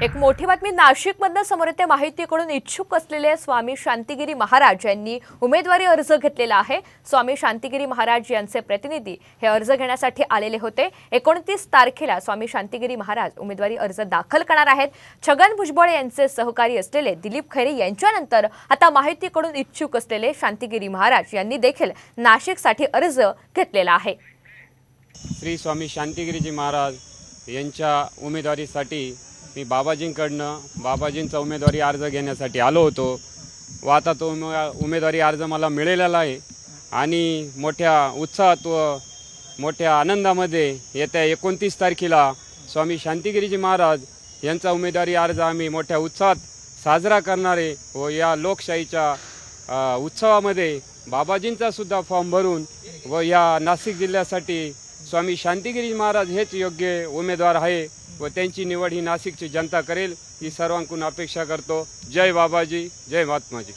एक मोठी बातमी नाशिकमधून समोर येते। माहितीकडून इच्छुक असलेले स्वामी शांतिगिरी महाराज यांनी उमेदवारी अर्ज घेतलेला आहे। स्वामी शांतिगिरी महाराज यांचे प्रतिनिधी हे अर्ज घेण्यासाठी आलेले होते। 29 तारखेला स्वामी शांतिगिरी महाराज उमेदवारी अर्ज दाखल करणार आहेत। छगन भुजबळ यांचे सहकारी असलेले दिलीप खैरे यांच्यानंतर आता माहितीकडून इच्छुक असलेले शांतिगिरी महाराज यांनी देखील नाशिकसाठी अर्ज घेतलेला आहे। श्री स्वामी शांतिगिरीजी महाराज यांच्या उमेदवारीसाठी मी बाबाजींचा उमेदवारी अर्ज घेण्यासाठी आलो होतो व आता तो उमेदवारी अर्ज मला मिळालेला आहे आणि मोठ्या उत्साहात व मोठ्या आनंदामध्ये येत्या 29 तारखेला स्वामी शांतिगिरीजी महाराज यांचा उमेदवारी अर्ज आम्ही मोठ्या उत्साहात साजरा करणार आहे व या लोकशाहीच्या उत्सवामध्ये बाबाजींचा सुद्धा फॉर्म भरून व या नाशिक जिल्ह्यासाठी स्वामी शांतिगिरी महाराज हेच योग्य उमेदवार आहे व त्यांची निवड ही नाशिकची जनता करेल ही सर्वांकडून अपेक्षा करतो। जय बाबाजी, जय महात्माजी।